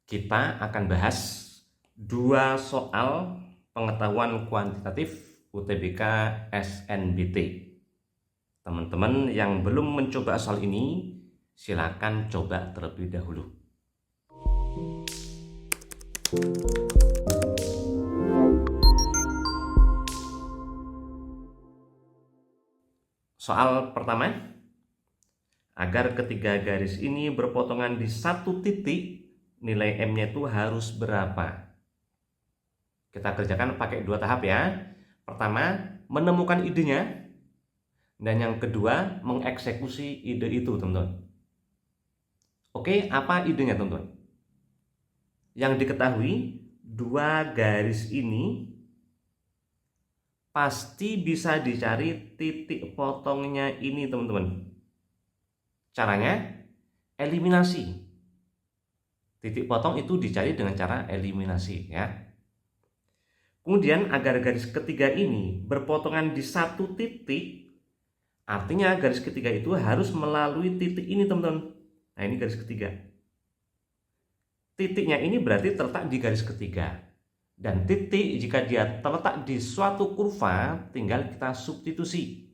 kita akan bahas dua soal pengetahuan kuantitatif UTBK SNBT. Teman-teman yang belum mencoba soal ini, silakan coba terlebih dahulu. Soal pertama, agar ketiga garis ini berpotongan di satu titik, nilai M-nya itu harus berapa? Kita kerjakan pakai dua tahap ya. Pertama, menemukan idenya. Dan yang kedua, mengeksekusi ide itu, teman-teman. Oke, apa idenya, teman-teman? Yang diketahui, dua garis ini pasti bisa dicari titik potongnya ini, teman-teman. Caranya, eliminasi. Titik potong itu dicari dengan cara eliminasi ya. Kemudian agar garis ketiga ini berpotongan di satu titik, artinya garis ketiga itu harus melalui titik ini, teman-teman. Nah, ini garis ketiga. Titiknya ini berarti terletak di garis ketiga. Dan titik jika dia terletak di suatu kurva, tinggal kita substitusi.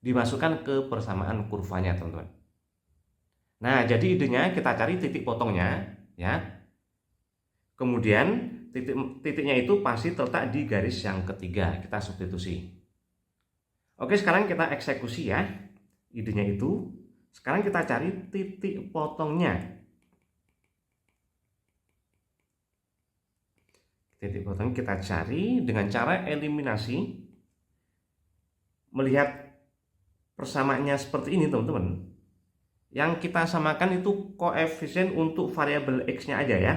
Dimasukkan ke persamaan kurvanya, teman-teman. Nah, jadi idenya kita cari titik potongnya ya. Kemudian titiknya itu pasti terletak di garis yang ketiga, kita substitusi. Oke, sekarang kita eksekusi ya. Idenya itu, sekarang kita cari titik potongnya. Titik potong kita cari dengan cara eliminasi. Melihat persamaannya seperti ini, teman-teman. Yang kita samakan itu koefisien untuk variabel X-nya aja ya.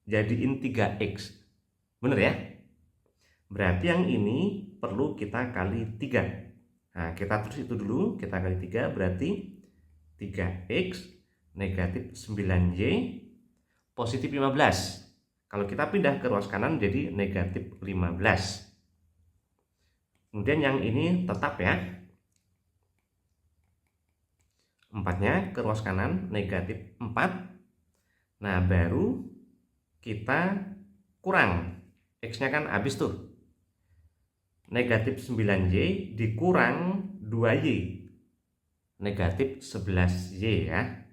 Jadiin 3X. Bener ya? Berarti yang ini perlu kita kali 3. Nah, kita terus itu dulu. Kita kali 3 berarti 3X negatif 9Y positif 15. Kalau kita pindah ke ruas kanan jadi negatif 15. Kemudian yang ini tetap ya. 4-nya ke ruas kanan negatif 4. Nah, baru kita kurang. X-nya kan habis tuh. Negatif 9Y dikurang 2Y. Negatif 11Y ya.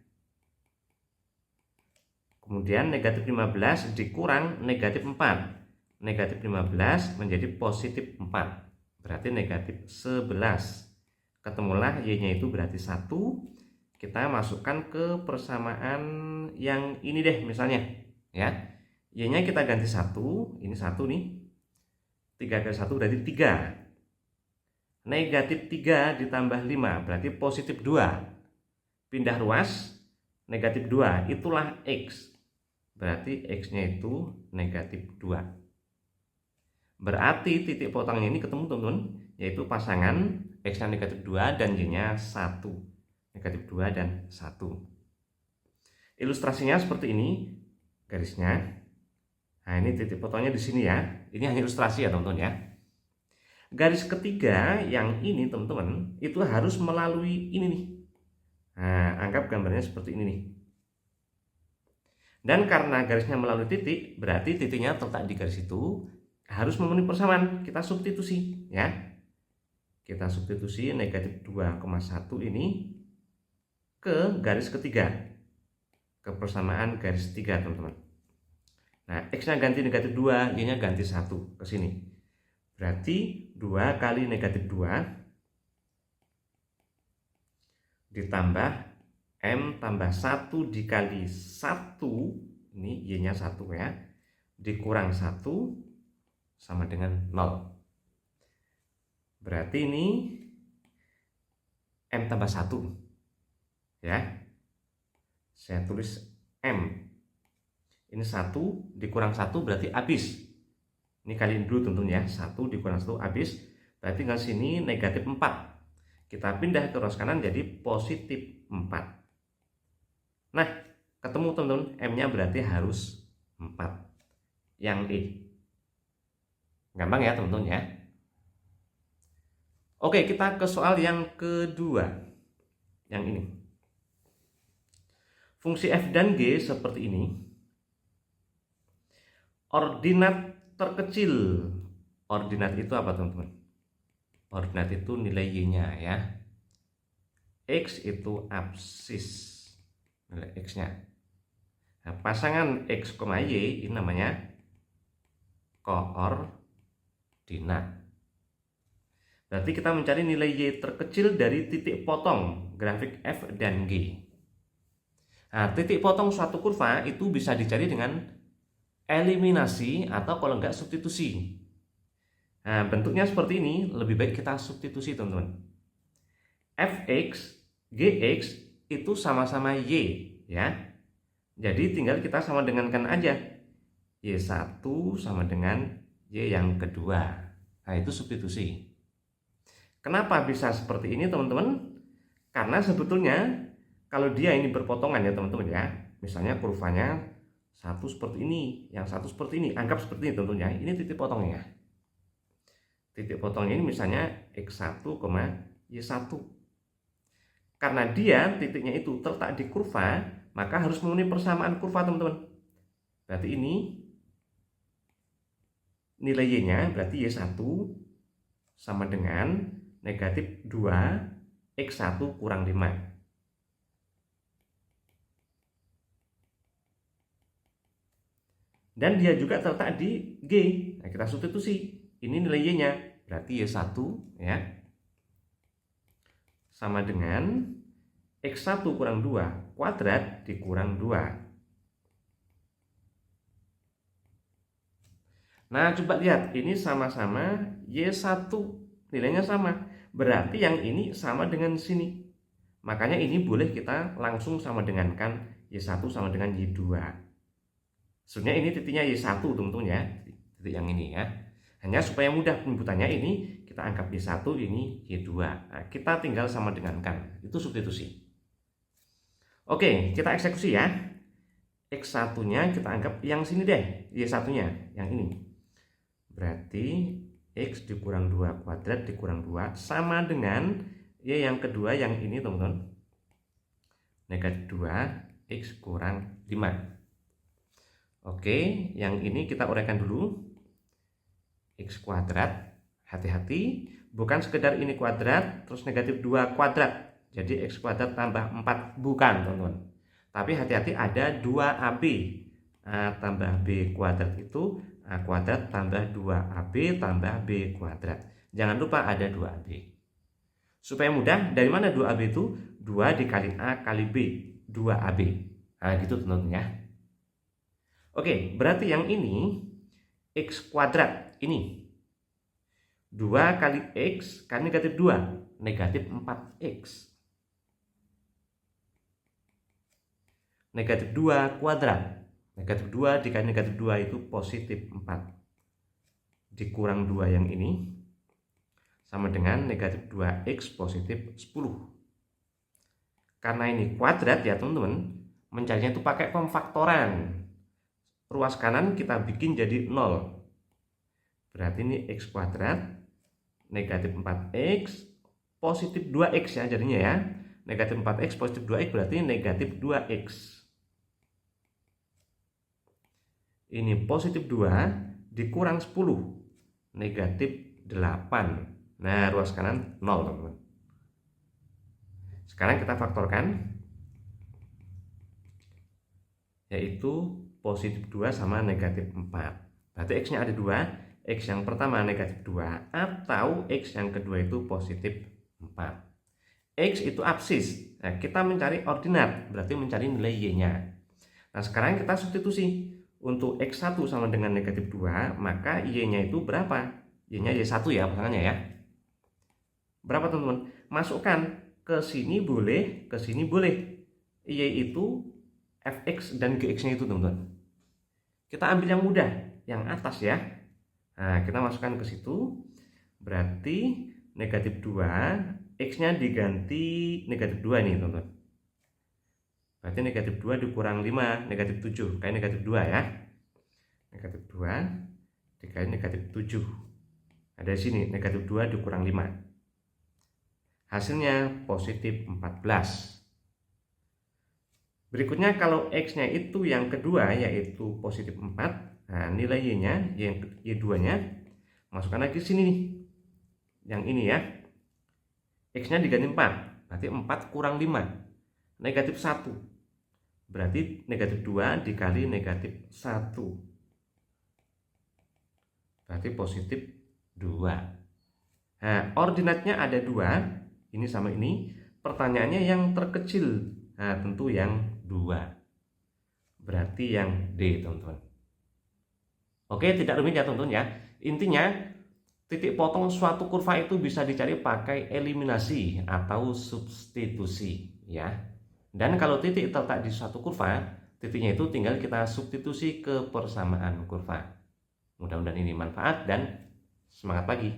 Kemudian negatif 15 dikurang negatif 4. Negatif 15 menjadi positif 4. Berarti negatif 11. Ketemulah Y-nya itu berarti 1. Kita masukkan ke persamaan yang ini deh misalnya ya. Y-nya kita ganti 1. Ini 1 nih. 3 kali 1 berarti 3. Negatif 3 ditambah 5 berarti positif 2. Pindah ruas, negatif 2. Itulah X. Berarti X-nya itu negatif 2. Berarti titik potongnya ini ketemu, teman-teman. Yaitu pasangan X-nya negatif 2 dan Y-nya 1. Negatif 2 dan 1. Ilustrasinya seperti ini. Garisnya. Nah, ini titik potongnya di sini ya. Ini hanya ilustrasi ya, teman-teman ya. Garis ketiga yang ini, teman-teman, itu harus melalui ini nih. Nah, anggap gambarnya seperti ini nih. Dan karena garisnya melalui titik, berarti titiknya terletak di garis itu, harus memenuhi persamaan. Kita substitusi ya. Kita substitusi negatif 2,1 ini ke garis ketiga. Ke persamaan garis 3, teman-teman. Nah, X-nya ganti negatif 2, Y-nya ganti 1 ke sini. Berarti 2 kali negatif 2 ditambah M tambah 1 dikali 1. Ini Y-nya 1 ya. Dikurang 1 sama dengan 0. Berarti ini M tambah 1. Ya. Saya tulis M. Ini 1 dikurang 1 berarti habis. Ini kaliin dulu teman-teman ya. 1 dikurang 1 habis. Berarti tinggal sini negatif 4. Kita pindah ke ruas kanan jadi positif 4. Nah, ketemu teman-teman. M-nya berarti harus 4. Yang E. Gampang ya teman-teman ya. Oke, kita ke soal yang kedua. Yang ini. Fungsi f dan g seperti ini. ordinat terkecil. Ordinat itu apa teman-teman? Ordinat itu nilai Y-nya ya. X itu absis, nilai X-nya. Nah, pasangan X, Y ini namanya koordinat. Berarti kita mencari nilai Y terkecil dari titik potong grafik F dan G. Nah, titik potong suatu kurva itu bisa dicari dengan eliminasi atau kalau enggak substitusi. Nah, bentuknya seperti ini, lebih baik kita substitusi teman-teman. Fx, Gx itu sama-sama Y ya. Jadi tinggal kita sama dengankan aja. Y1 sama dengan Y yang kedua. Nah, itu substitusi. Kenapa bisa seperti ini teman-teman? Karena sebetulnya kalau dia ini berpotongan ya teman-teman ya. Misalnya kurvanya satu seperti ini, yang satu seperti ini. Anggap seperti ini tentunya. Ini titik potongnya. Titik potongnya ini misalnya X1, Y1. Karena dia titiknya itu terletak di kurva, maka harus memenuhi persamaan kurva teman-teman. Berarti ini nilai Y-nya berarti Y1 sama dengan negatif 2 X1 kurang 5. Dan dia juga terletak di G. Nah, kita substitusi. Ini nilai Y-nya berarti Y1 ya sama dengan X1 kurang 2 kuadrat dikurang 2. Nah, coba lihat, ini sama-sama Y1, nilainya sama. Berarti yang ini sama dengan sini. Makanya ini boleh kita langsung sama dengankan Y1 sama dengan Y2. Sebenarnya ini titiknya Y1 teman-teman ya, titik yang ini ya. Hanya supaya mudah penyebutannya ini kita anggap Y1, ini Y2. Nah, kita tinggal sama dengankan. Itu substitusi. Oke, kita eksekusi ya. X1-nya kita anggap yang sini deh, Y1-nya yang ini. Berarti X dikurang 2 kuadrat dikurang 2 sama dengan Y yang kedua yang ini teman-teman. Negatif 2 X kurang 5. Oke, yang ini kita uraikan dulu. X kuadrat, hati-hati, bukan sekedar ini kuadrat terus negatif 2 kuadrat. Jadi X kuadrat tambah 4, bukan teman-teman. Tapi hati-hati ada 2AB. A tambah B kuadrat itu A kuadrat tambah 2AB tambah B kuadrat. Jangan lupa ada 2AB. Supaya mudah, dari mana 2AB itu? 2 dikali A kali B, 2AB. Nah, gitu teman-teman ya. Oke, berarti yang ini X kuadrat ini 2 kali X kali negatif 2, negatif 4X. Negatif 2 kuadrat. Negatif 2 dikali negatif 2 itu positif 4. Dikurang 2 yang ini sama dengan negatif 2X positif 10. Karena ini kuadrat ya teman-teman, mencarinya itu pakai pemfaktoran. Ruas kanan kita bikin jadi 0. Berarti ini X kuadrat negatif 4X positif 2X ya jadinya ya. Negatif 4X positif 2X berarti negatif 2X. Ini positif 2 dikurang 10, negatif 8. Nah, ruas kanan 0 teman-teman. Sekarang kita faktorkan, yaitu positif 2 sama negatif 4. Berarti X nya ada 2, X yang pertama negatif 2 atau X yang kedua itu positif 4. X itu absis. Nah, kita mencari ordinat, berarti mencari nilai Y nya. Nah, sekarang kita substitusi. Untuk X1 sama dengan negatif 2, maka Y-nya itu berapa? Y-nya Y1 ya pasangannya ya. Berapa teman-teman? Masukkan ke sini boleh, ke sini boleh. Y itu Fx dan Gx-nya itu teman-teman. Kita ambil yang mudah, yang atas ya. Nah, kita masukkan ke situ. Berarti negatif 2, X-nya diganti negatif 2 nih teman-teman. Berarti negatif 2 dikurang 5, negatif 7. Kayak negatif 2 ya. Negatif 2 dikali negatif 7. Ada di sini, negatif 2 dikurang 5. Hasilnya positif 14. Berikutnya kalau X-nya itu yang kedua, yaitu positif 4. Nah, nilai Y-nya, Y2-nya masukkan lagi sini nih. Yang ini ya. X-nya diganti 4. Berarti 4 kurang 5. Negatif 1. Berarti negatif 2 dikali negatif 1. Berarti positif 2. Nah, ordinatnya ada 2. Ini sama ini. Pertanyaannya yang terkecil. Nah, tentu yang 2. Berarti yang D, teman-teman. Oke, tidak rumit ya teman-teman ya. Intinya titik potong suatu kurva itu bisa dicari pakai eliminasi atau substitusi ya. Dan kalau titik terletak di suatu kurva, titiknya itu tinggal kita substitusi ke persamaan kurva. Mudah-mudahan ini manfaat dan semangat pagi.